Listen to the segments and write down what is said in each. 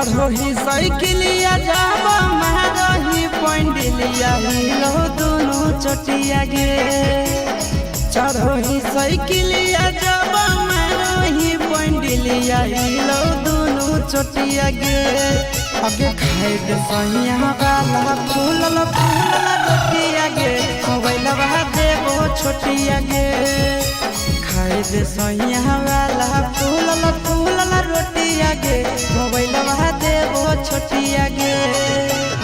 चढ़ो ही साइकिलिया जाब मारही पंडिलिया हिलो दोनों चटिया गे। चढ़ो ही साइकिलिया जाब मारही पंडिलिया हिलो दोनों चटिया गे। आगे खाए दे सैया वाला फूलल फूलल रोटिया गे। मोबाइल देवो छोटिया गे। खाए दे सैया वाला फूलल फूलल रोटिया गे। मोबाइल देवो छोटिया गे।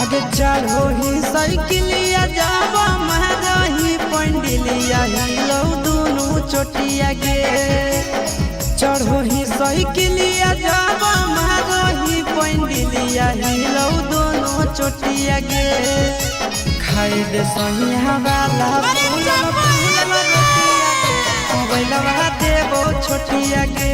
आगे चढ़ो ही साइकिलिया जाब मारही पंडिलिया हिलो दोनों चोटिया गे। चढ़ो ही साइकिलिया जाब मारही पंडिलिया हिलो दोनों चोटिया गे। खाए दे सैया वाला फूलल फूलल रोटिया गे। मोबाइल देवो छोटिया गे।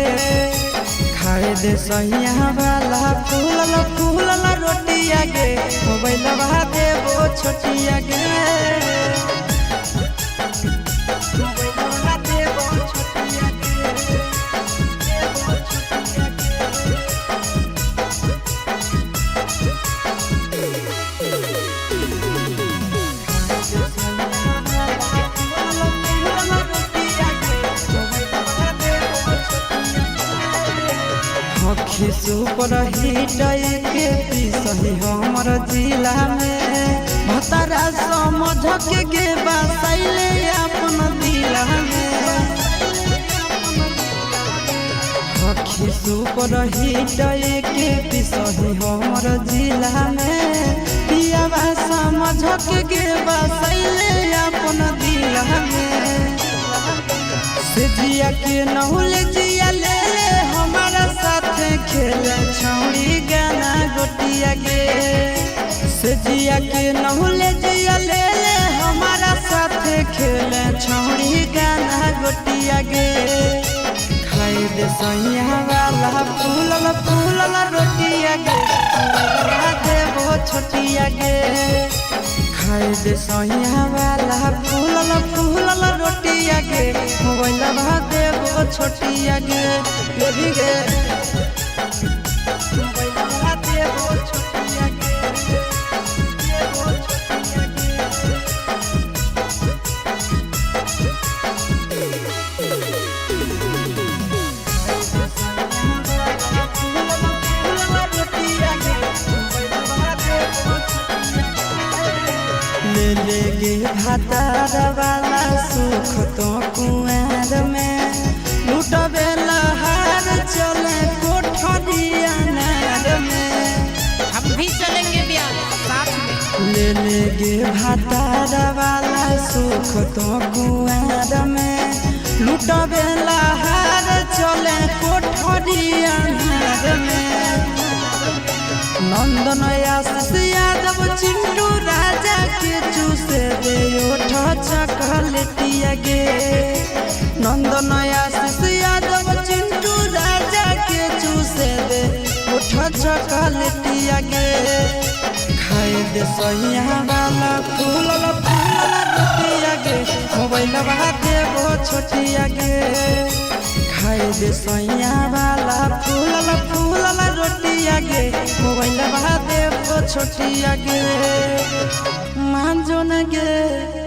खाए दे सैया वाला फूलल फूलल रोटिया गे। मोबाइल देवो छोटिया गे। सुपर हिट के सही हमर जिला में भतरा समझ के गे बसैले अपन दिला में। सुपर हिट के सही हमर जिला में पियावा समझ के गे बसैले अपन दिला में। से जिया के नहुल जिया ले हमारा साथ खेले छौड़ी गाना गोटिया गे। से जिया के नहुल जिया ले हमारा साथ खेले छौड़ी गाना गोटिया गे। खाए दे सैया वाला फूलल फूलल रोटिया गे। देवो छोटिया गे। खाए दे सैया वाला फूलल फूलल रोटिया गे। मोबाइल देवो छोटिया गे। ये भी गे मोबाइल देवो छोटिया गे। ले गे भातार वाला सुख तो कुआर में लुटबे लहार चले कोठरिया नार में। हम भी चलेंगे ब्याह साथ में। ले गे भातार वाला सुख तो कुआर में लुटबे लहार चले कोठरिया नार में। नंदन आशीष यादव चिंटू राजा के चूसे दे ओठ चॉकलेटिया गे। नंदन आशीष यादव चिंटू राजा के चूसे दे ओठ चॉकलेटिया गे। खाए दे सैया वाला फूलल फूलल रोटिया गे। मोबाइल देवो छोटिया गे। खाए दे सैया वाला फूलल फूलल रोटिया गे। मोबाइल देवो छोटिया गे। मान जो न गे।